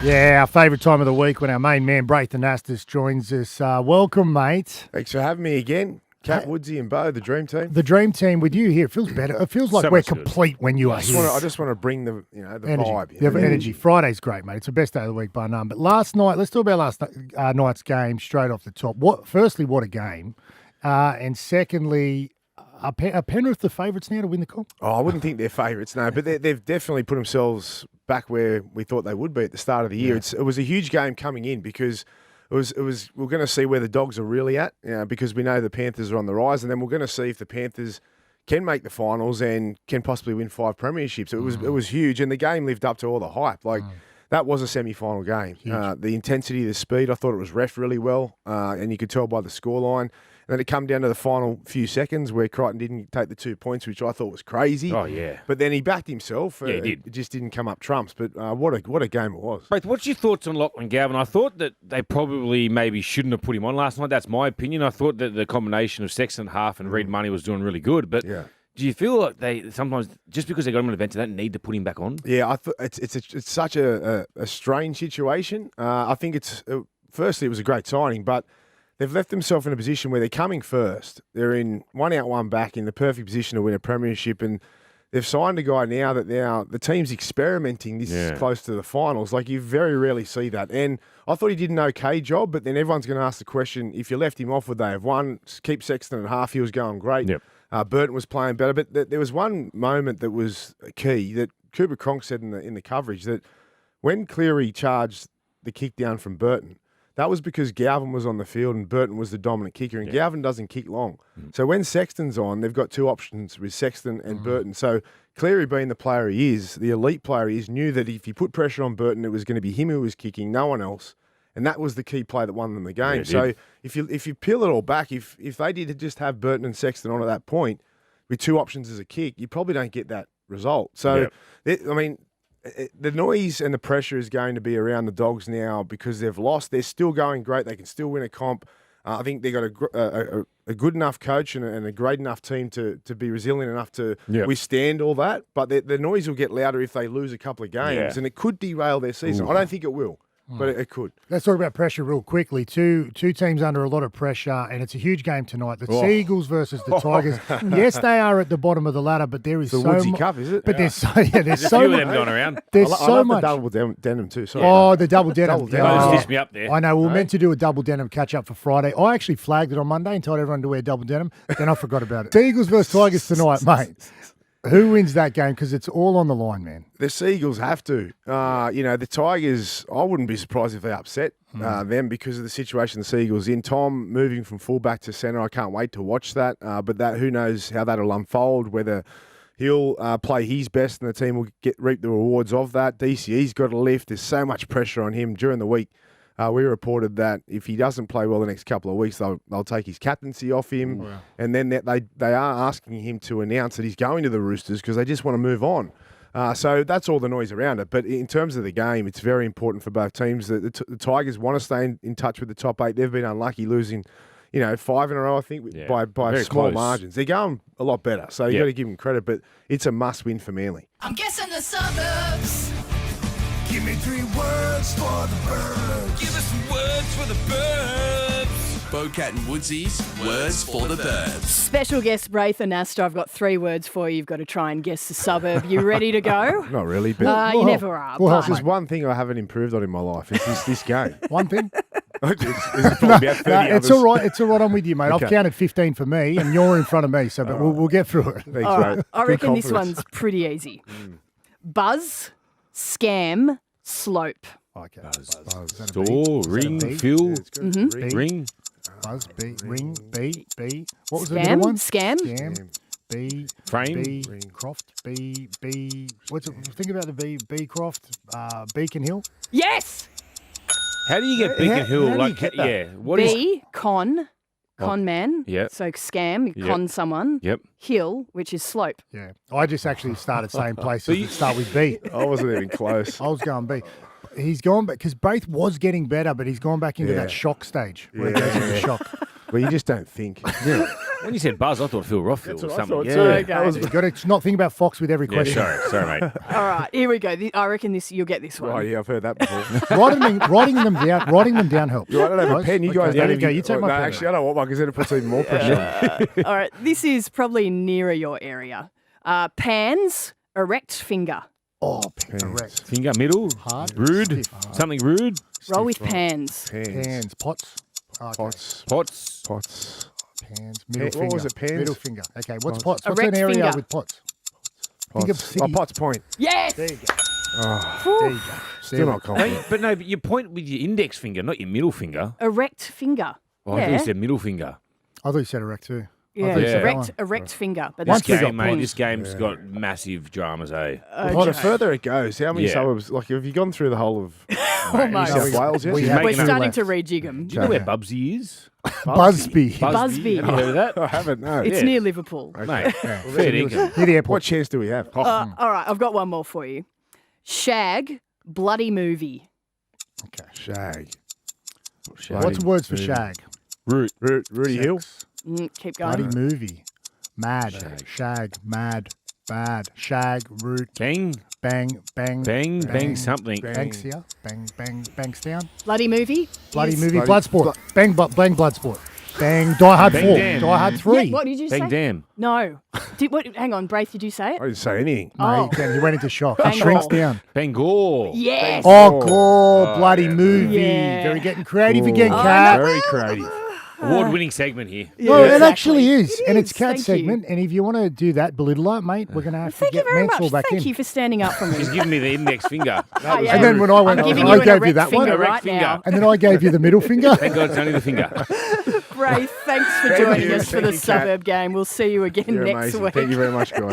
Yeah, our favourite time of the week when our main man, Braith Anasta, joins us. Welcome, mate. Thanks for having me again. Cat, Woodsy and Beau, the dream team. The dream team with you here. It feels better. It feels like So we're much good. complete when you are here. I just want to bring the Energy. vibe. You have energy. Friday's great, mate. It's the best day of the week by none. But last night, let's talk about last night's game straight off the top. Firstly, what a game. And secondly, are Penrith the favourites now to win the comp? Oh, I wouldn't think they're favourites, no, but they've definitely put themselves back where we thought they would be at the start of the year. It was a huge game coming in because we're going to see where the Dogs are really at, because we know the Panthers are on the rise, and then we're going to see if the Panthers can make the finals and can possibly win 5 premierships. It was huge, and the game lived up to all the hype. That was a semi-final game. The intensity, the speed, I thought it was ref really well, and you could tell by the scoreline. And then it come down to the final few seconds where Crichton didn't take the 2 points, which I thought was crazy. Oh, yeah. But then he backed himself. Yeah, he did. It just didn't come up trumps. But what a game it was. Braith, what's your thoughts on Lachlan, Galvin? I thought that they probably maybe shouldn't have put him on last night. That's my opinion. I thought that the combination of Sexton half and Reid Money was doing really good. But do you feel like they sometimes, just because they got him on an event, they don't need to put him back on? Yeah, I thought it's such a strange situation. I think firstly, it was a great signing, but they've left themselves in a position where they're coming first. They're in 1 out, 1 back in the perfect position to win a premiership, and they've signed a guy now that the team's experimenting this close to the finals. Like, you very rarely see that. And I thought he did an okay job, but then everyone's going to ask the question, if you left him off, would they have won? Keep Sexton at half, he was going great. Yep. Burton was playing better, but there was one moment that was key that Cooper Cronk said in the coverage, that when Cleary charged the kick down from Burton, that was because Galvin was on the field and Burton was the dominant kicker, and Galvin doesn't kick long. So when Sexton's on, they've got 2 options with Sexton and Burton. So Cleary, being the player he is, the elite player he is, knew that if he put pressure on Burton, it was going to be him who was kicking, no one else. And that was the key play that won them the game. So if you peel it all back, if they did just have Burton and Sexton on at that point with 2 options as a kick, you probably don't get that result. So, the noise and the pressure is going to be around the Dogs now because they've lost. They're still going great. They can still win a comp. I think they've got a good enough coach and a great enough team to be resilient enough to withstand all that. But the noise will get louder if they lose a couple of games, and it could derail their season. I don't think it will. But it could. Let's talk about pressure real quickly. Two teams under a lot of pressure, and it's a huge game tonight. The Seagulls versus the Tigers. Yes, they are at the bottom of the ladder, but there is the so Woodsy Cup, is it? But there's so There's so much of them going around. There's I so love much. the double denim too. Sorry. Oh, the double denim. Don't stitch me up there. I know. We were meant to do a double denim catch up for Friday. I actually flagged it on Monday and told everyone to wear double denim. Then I forgot about it. Seagulls versus Tigers tonight, mate. Who wins that game? Because it's all on the line, man. The Seagulls have to. The Tigers, I wouldn't be surprised if they upset them because of the situation the Seagulls in. Tom moving from fullback to centre, I can't wait to watch that. But who knows how that'll unfold, whether he'll play his best and the team will reap the rewards of that. DCE's got a lift. There's so much pressure on him during the week. We reported that if he doesn't play well the next couple of weeks, they'll take his captaincy off him. Wow. And then they are asking him to announce that he's going to the Roosters because they just want to move on. So that's all the noise around it. But in terms of the game, it's very important for both teams. The Tigers want to stay in touch with the top 8. They've been unlucky losing, 5 in a row, I think, by small margins. They're going a lot better. So you've got to give them credit. But it's a must-win for Manly. I'm guessing the suburbs. Give me 3 words for the birds. Give us some words for the birds. Bocat and Woodsy's Words for the Birds. Special guest Braith Anasta. I've got 3 words for you. You've got to try and guess the suburb. You ready to go? Not really, but you never are. Well, there's one thing I haven't improved on in my life. It's this game. One thing? It's all right. It's all right. I'm with you, mate. Okay. I've counted 15 for me, and you're in front of me. So, but we'll get through it. Thanks, All mate. right. I Good reckon this confidence. one's pretty easy. Buzz, scam, slope. Okay. Store, ring, fuel, ring. Buzz, B, ring, B. What was the Scam, middle one? scam. B, Frame. B, Croft, B. What's it? Think about the B Croft, Beacon Hill. Yes. How do you get Beacon Hill? how do you get that? What is? B, con man. Yep. So scam, you con someone. Yep. Hill, which is slope. Yeah. I just actually started saying places that start with B. I wasn't even close. I was going B. He's gone back because Braith was getting better, but he's gone back into that shock stage where he goes into shock. Well, you just don't think. When you said Buzz, I thought Phil Rothfield or what I something. thought Yeah. too. Okay. That was- You've got to not think about Fox with every Yeah, question. sorry, mate. All right, here we go. I reckon you'll get this one. Oh, yeah, I've heard that before. writing them down helps. I don't have a pen. You guys there don't you go. even- You take oh, my no, pen. actually, I don't want one because then it puts even more pressure on. All right, this is probably nearer your area. Pans, erect finger. Oh, correct. Finger, middle, Hard, rude, stiff. something rude. Roll with pans. Pans, pots. Okay. Pots. Pots. Pots. Pans, middle What finger. was it, pans? Middle finger. Okay, what's Pots. pots? What's Erect an area finger. with pots? Think of Pots. city. Oh, Potts Point. Yes. There you go. Oh, There you go. still not confident. No, but no, but you point with your index finger, not your middle finger. Erect finger. Oh, I thought you said middle finger. I thought you said erect too. I Yeah, thought you said that erect, one. erect finger. But This Once we got game, mate, points. this game's got massive dramas, eh? Well, the further it goes, how many Yeah. suburbs? Like, have you gone through the whole of New Almost. South Wales yet? we She's have- We're making starting left. to rejig them. Do you know where Bubsy is? Busby. Busby. Have you heard of that? I haven't, no. It's Yeah. near Liverpool. Mate, fair dinkum. Near the airport. What chance do we have? All right, I've got one more for you. Shag, bloody movie. Shag. What's the words for shag? Root. Rudy Hill. Keep going. Bloody movie. Mad. Shag. Mad. Bad. Shag. Root. Bang, Bang. Bang. bang, something. Banksia. Bang. Banks down. Bloody movie. Bloody Yes. movie. Bloodsport. Bang. Bang. Bloodsport. Bang. Die Hard Bang 4. Damn. Die Hard 3. Yeah, what did you Bang, say? damn. No. Hang on, Braith, did you say it? I didn't say anything. No, Oh. he went into shock. He Bang shrinks ball. down. Bangor. Yes. Oh, God. Bloody movie. Yeah. Very getting creative again, Oh, Cat. Very creative. Award-winning segment here. No, it exactly. actually is. And it's is, Cat's thank you. segment. And if you want to do that, belittle it, mate, we're going to have to Thank you get very Mansell much. back Thank in. you for standing up for me. He's giving me the index finger. Oh, yeah. And then when I went, I'm giving I you an gave you erect that one. finger Erect right finger. now. And then I gave you the middle finger. Thank God it's only the finger. Braith, thanks for Thank joining you. us for Thank the you, Kat. suburb game. We'll see you again You're next amazing. week. Thank you very much, guys.